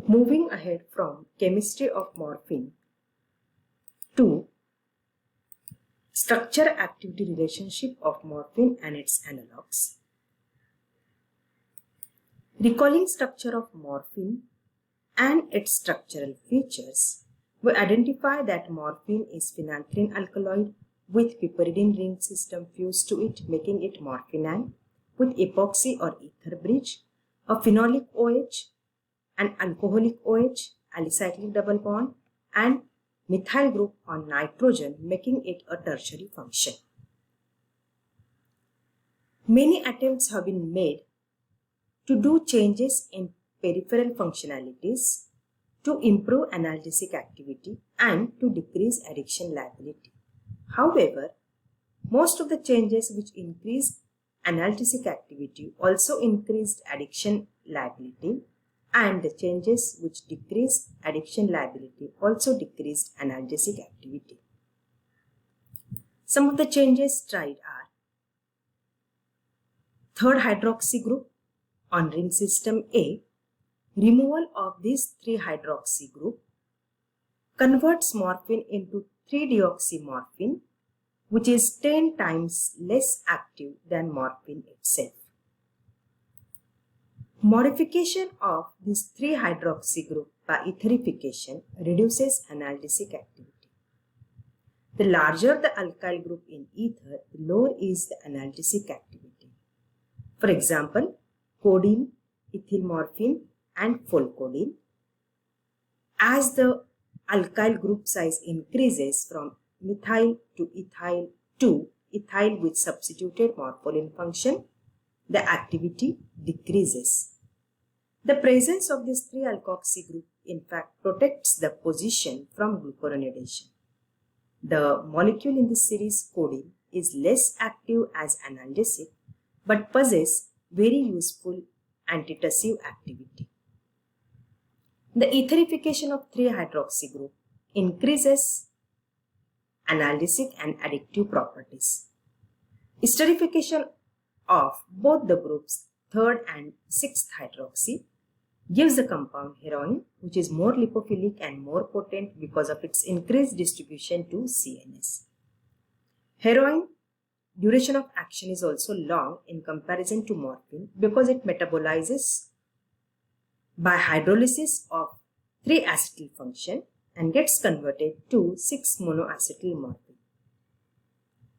Moving ahead from chemistry of morphine to structure-activity relationship of morphine and its analogues. Recalling structure of morphine and its structural features, we identify that morphine is phenanthrin alkaloid with piperidine ring system fused to it, making it morphinan, with epoxy or ether bridge, a phenolic OH, an alcoholic OH, alicyclic double bond, and methyl group on nitrogen, making it a tertiary function. Many attempts have been made to do changes in peripheral functionalities to improve analgesic activity and to decrease addiction liability. However, most of the changes which increased analgesic activity also increased addiction liability, and the changes which decreased addiction liability also decreased analgesic activity. Some of the changes tried are 3rd hydroxy group on ring system A. Removal of this 3-hydroxy group converts morphine into 3-deoxymorphine, which is 10 times less active than morphine itself. Modification of this 3-hydroxy group by etherification reduces analgesic activity. The larger the alkyl group in ether, the lower is the analgesic activity. For example, codeine, ethylmorphine, and folcodeine. As the alkyl group size increases from methyl to ethyl with substituted morpholine function, the activity decreases. The presence of this 3-alkoxy group in fact protects the position from glucuronidation. The molecule in this series, codeine, is less active as analgesic but possesses very useful antitussive activity. The etherification of 3-hydroxy group increases analgesic and addictive properties. Esterification of both the groups 3rd and 6th hydroxy gives the compound heroin, which is more lipophilic and more potent because of its increased distribution to CNS. Heroin duration of action is also long in comparison to morphine because it metabolizes by hydrolysis of 3-acetyl function and gets converted to 6-monoacetyl morphine.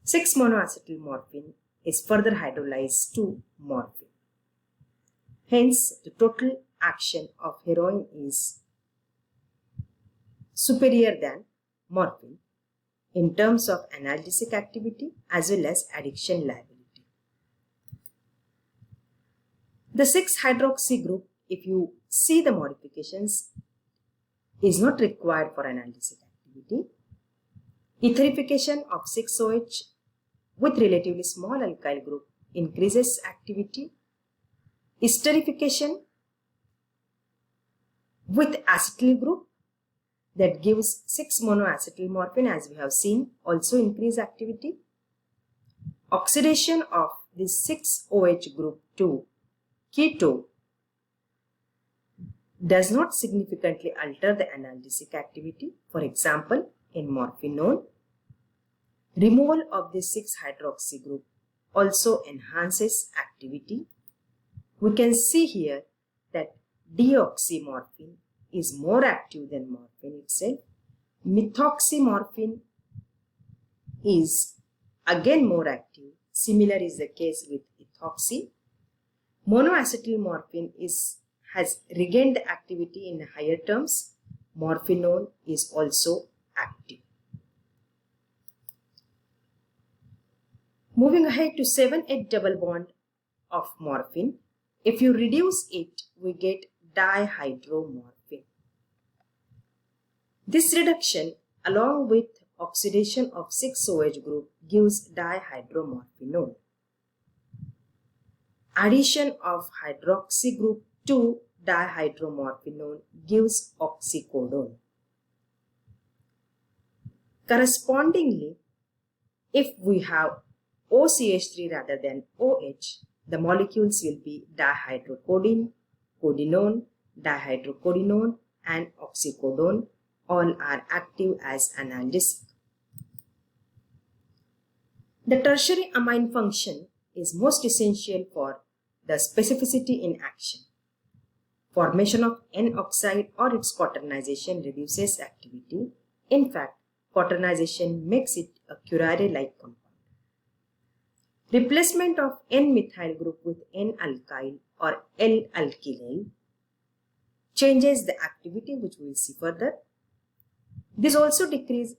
6-monoacetyl morphine is further hydrolyzed to morphine. Hence, the total action of heroin is superior than morphine in terms of analgesic activity as well as addiction liability. The 6-hydroxy group, if you see the modifications, is not required for analgesic activity. Etherification of 6-OH with relatively small alkyl group increases activity. Esterification with acetyl group that gives 6-monoacetyl morphine, as we have seen, also increase activity. Oxidation of this 6-OH group to keto does not significantly alter the analgesic activity. For example, in morphinone, removal of this 6-hydroxy group also enhances activity. We can see here that deoxymorphine is more active than morphine itself. Methoxymorphine is again more active. Similar is the case with ethoxy. Monoacetyl morphine has regained the activity in higher terms. Morphinone is also active. Moving ahead to 7-8 double bond of morphine. If you reduce it, we get dihydromorphine. This reduction along with oxidation of 6-OH group gives dihydromorphinone. Addition of hydroxy group to dihydromorphinone gives oxycodone. Correspondingly, if we have OCH3 rather than OH, the molecules will be dihydrocodeine, codenone, dihydrocodoone, and oxycodone. All are active as analgesic. The tertiary amine function is most essential for the specificity in action. Formation of N-oxide or its quaternization reduces activity. In fact, quaternization makes it a curare-like compound. Replacement of N-methyl group with N-alkyl or L-alkylate changes the activity, which we will see further. This also decreases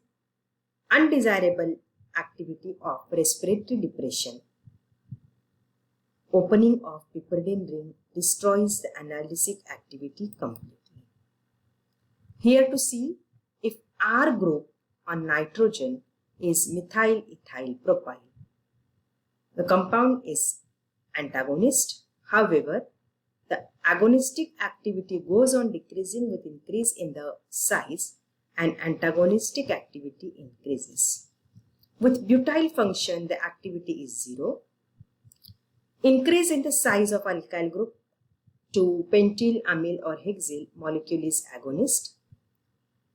undesirable activity of respiratory depression. Opening of piperidine ring destroys the analgesic activity completely. Here to see if R group on nitrogen is methyl ethyl propyl. The compound is antagonist. However, the agonistic activity goes on decreasing with increase in the size, and antagonistic activity increases. With butyl function, the activity is 0. Increase in the size of alkyl group to pentyl, amyl or hexyl molecule is agonist.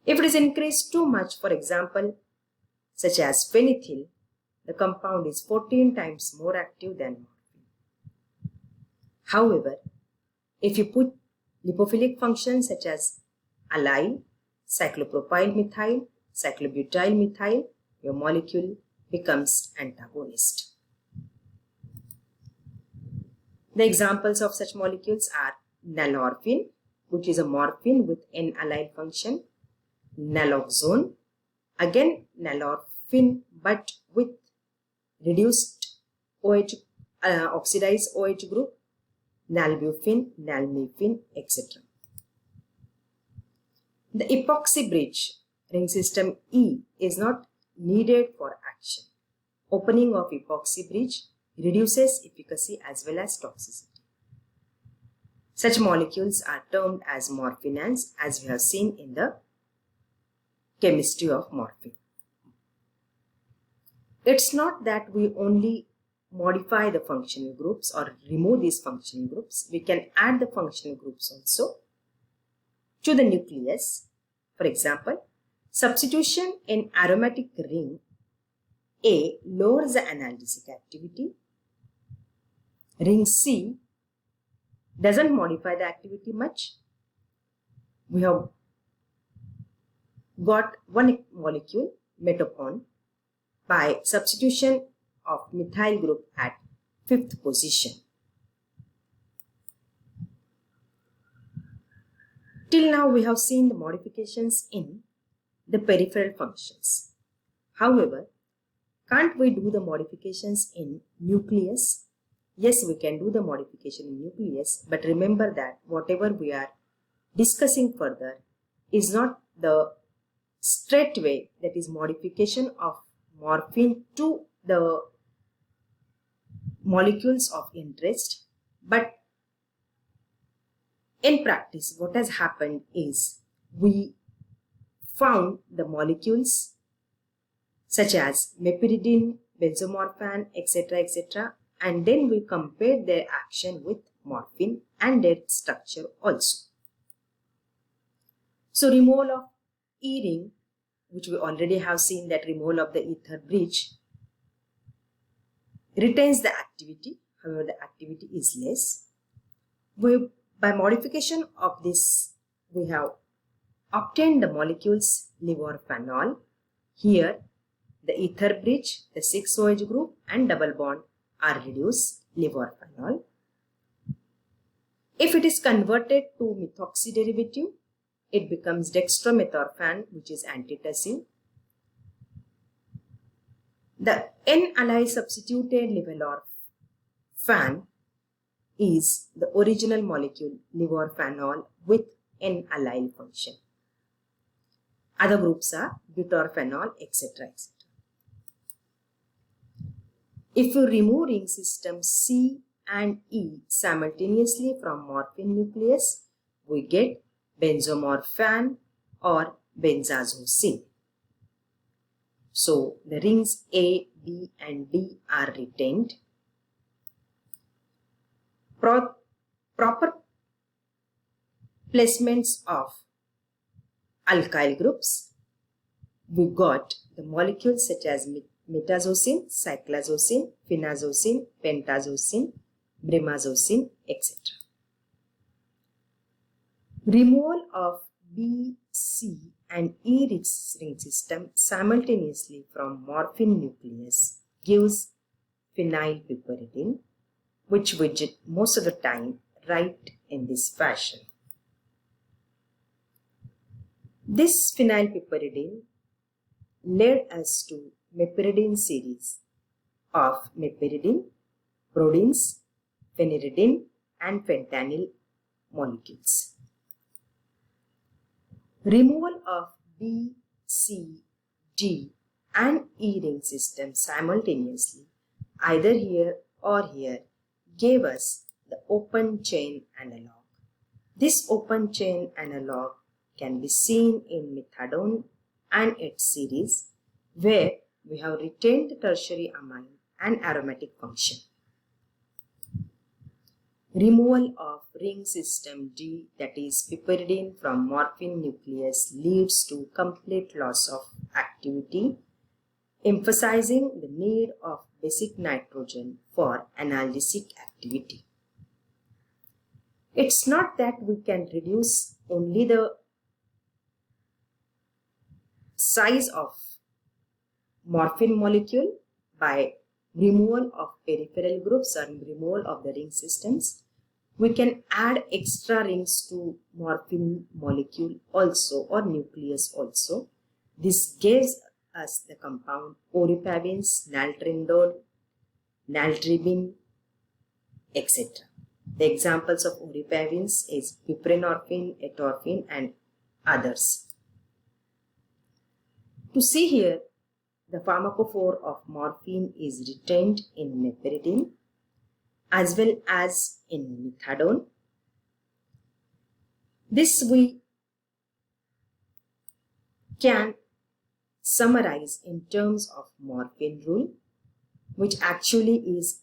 If it is increased too much, for example, such as phenethyl, the compound is 14 times more active than morphine. However, if you put lipophilic functions such as allyl, cyclopropyl methyl, cyclobutyl methyl, your molecule becomes antagonist. The examples of such molecules are nalorphine, which is a morphine with N-allyl function, naloxone, again nalorphine but with reduced oxidized OH group, nalbuphine, nalmefene, etc. The epoxy bridge ring system E is not needed for action. Opening of epoxy bridge reduces efficacy as well as toxicity. Such molecules are termed as morphinans, as we have seen in the chemistry of morphine. It's not that we only modify the functional groups or remove these functional groups. We can add the functional groups also to the nucleus. For example, substitution in aromatic ring A lowers the analgesic activity. Ring C doesn't modify the activity much. We have got one molecule, metopon, by substitution of methyl group at 5th position. Till now we have seen the modifications in the peripheral functions. However, can't we do the modifications in nucleus? Yes, we can do the modification in nucleus, but remember that whatever we are discussing further is not the straight way, that is modification of morphine to the molecules of interest. But in practice, what has happened is we found the molecules such as meperidine, benzomorphan, etc., and then we compared their action with morphine and their structure also. So removal of E-ring, which we already have seen that removal of the ether bridge retains the activity, however the activity is less. By modification of this, we have obtained the molecules levorphanol. Here the ether bridge, the 6OH group and double bond are reduced, levorphanol. If it is converted to methoxy derivative, it becomes dextromethorphan, which is antitussive. The N-allyl substituted levorphan is the original molecule levorphanol with N-allyl function. Other groups are butorphanol, etc., etc. If you remove ring system C and E simultaneously from morphine nucleus, we get benzomorphan or benzazosine. So the rings A, B and D are retained. Proper placements of alkyl groups, we got the molecules such as metazocine, cyclazocine, phenazocine, pentazocine, brimazocine, etc. Removal of B, C and E ring system simultaneously from morphine nucleus gives phenylpiperidine, which we did most of the time write in this fashion. This phenylpiperidine led us to meperidine series of meperidine, prodeins, phenyridine and fentanyl molecules. Removal of B, C, D and E ring system simultaneously, either here or here, gave us the open chain analog. This open chain analog can be seen in methadone and its series, where we have retained the tertiary amine and aromatic function. Removal of ring system D, that is piperidine from morphine nucleus, leads to complete loss of activity, emphasizing the need of basic nitrogen for analgesic activity. It's not that we can reduce only the size of morphine molecule by removal of peripheral groups or removal of the ring systems. We can add extra rings to morphine molecule also or nucleus also. This gives us the compound oripavins, naltrindole, naltribine, etc. The examples of oripavins is buprenorphine, etorphine and others. To see here, the pharmacophore of morphine is retained in meperidine as well as in methadone. This we can summarize in terms of morphine rule, which actually is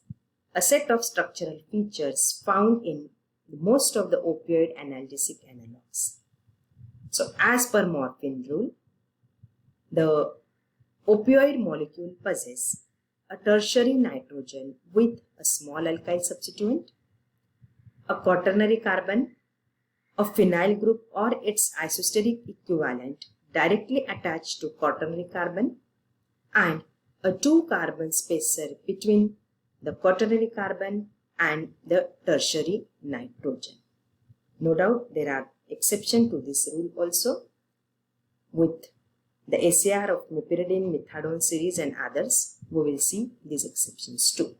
a set of structural features found in most of the opioid analgesic analogs. So as per morphine rule, the opioid molecule possesses a tertiary nitrogen with a small alkyl substituent, a quaternary carbon, a phenyl group or its isosteric equivalent directly attached to quaternary carbon, and a 2-carbon spacer between the quaternary carbon and the tertiary nitrogen. No doubt there are exceptions to this rule also, with the SAR of meperidine, methadone series and others. We will see these exceptions too.